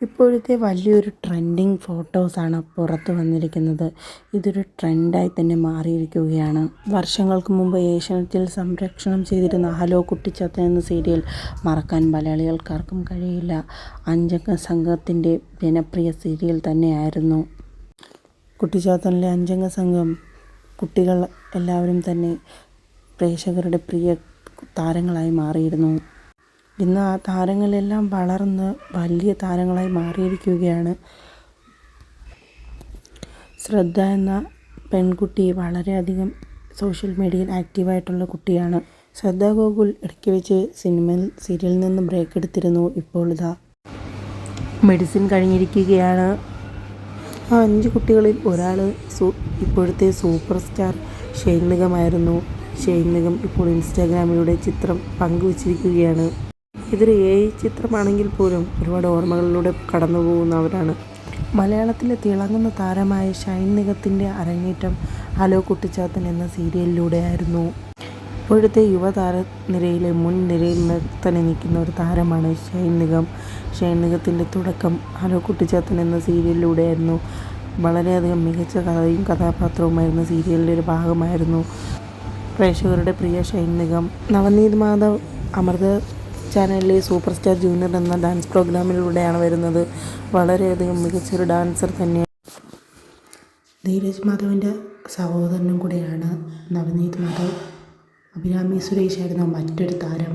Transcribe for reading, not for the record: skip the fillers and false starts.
ഇപ്പോഴത്തെ വലിയൊരു ട്രെൻഡിങ് ഫോട്ടോസാണ് പുറത്തു വന്നിരിക്കുന്നത്. ഇതൊരു ട്രെൻഡായി തന്നെ മാറിയിരിക്കുകയാണ്. വർഷങ്ങൾക്ക് മുമ്പ് ഏഷ്യാനെറ്റിൽ സംപ്രേഷണം ചെയ്തിരുന്ന ഹലോ കുട്ടിച്ചാത്തൻ എന്ന സീരിയൽ മറക്കാൻ മലയാളികൾക്കാർക്കും കഴിയില്ല. അഞ്ചംഗ സംഘത്തിൻ്റെ ജനപ്രിയ സീരിയൽ തന്നെയായിരുന്നു കുട്ടിച്ചാത്തനിലെ അഞ്ചംഗ സംഘം. കുട്ടികൾ എല്ലാവരും തന്നെ പ്രേക്ഷകരുടെ പ്രിയ താരങ്ങളായി മാറിയിരുന്നു. ഇന്ന് ആ താരങ്ങളെല്ലാം വളർന്ന് വലിയ താരങ്ങളായി മാറിയിരിക്കുകയാണ്. ശ്രദ്ധ എന്ന പെൺകുട്ടി വളരെയധികം സോഷ്യൽ മീഡിയയിൽ ആക്റ്റീവായിട്ടുള്ള കുട്ടിയാണ്. ശ്രദ്ധ ഗോകുൽ ഇടയ്ക്ക് വെച്ച് സീരിയലിൽ നിന്ന് ബ്രേക്ക് എടുത്തിരുന്നു. ഇപ്പോൾ ഇതാ മെഡിസിൻ കഴിഞ്ഞിരിക്കുകയാണ്. ആ 5 കുട്ടികളിൽ ഒരാൾ ഇപ്പോഴത്തെ സൂപ്പർ സ്റ്റാർ ഷൈൻ നിഗമായിരുന്നു. ഷൈൻ നിഗം ഇപ്പോൾ ഇൻസ്റ്റാഗ്രാമിലൂടെ ചിത്രം പങ്കുവച്ചിരിക്കുകയാണ്. ഇതൊരു AI ചിത്രമാണെങ്കിൽ പോലും ഒരുപാട് ഓർമ്മകളിലൂടെ കടന്നു പോകുന്നവരാണ്. മലയാളത്തിലെ തിളങ്ങുന്ന താരമായ ഷൈൻ നിഗത്തിൻ്റെ അരങ്ങേറ്റം ഹലോ കുട്ടിച്ചാത്തൻ എന്ന സീരിയലിലൂടെയായിരുന്നു. ഇപ്പോഴത്തെ യുവതാരനിരയിലെ മുൻനിരയിൽ തന്നെ നിൽക്കുന്ന ഒരു താരമാണ് ഷൈൻ നിഗം. ഷൈൻ നിഗത്തിൻ്റെ തുടക്കം ഹലോ കുട്ടിച്ചാത്തൻ എന്ന സീരിയലിലൂടെയായിരുന്നു. വളരെയധികം മികച്ച കഥയും കഥാപാത്രവുമായിരുന്ന സീരിയലിൻ്റെ ഒരു ഭാഗമായിരുന്നു പ്രേക്ഷകരുടെ പ്രിയ ഷൈൻ നിഗം. നവനീത് മാധവ് അമൃത ചാനലിലെ സൂപ്പർ സ്റ്റാർ ജൂനിയർ എന്ന ഡാൻസ് പ്രോഗ്രാമിലൂടെയാണ് വരുന്നത്. വളരെയധികം മികച്ചൊരു ഡാൻസർ തന്നെയാണ്. ധീരജ് മാധവിൻ്റെ സഹോദരനും കൂടെയാണ് നവനീത് മാധവ്. അഭിരാമി സുരേഷ് ആയിരുന്നു മറ്റൊരു താരം.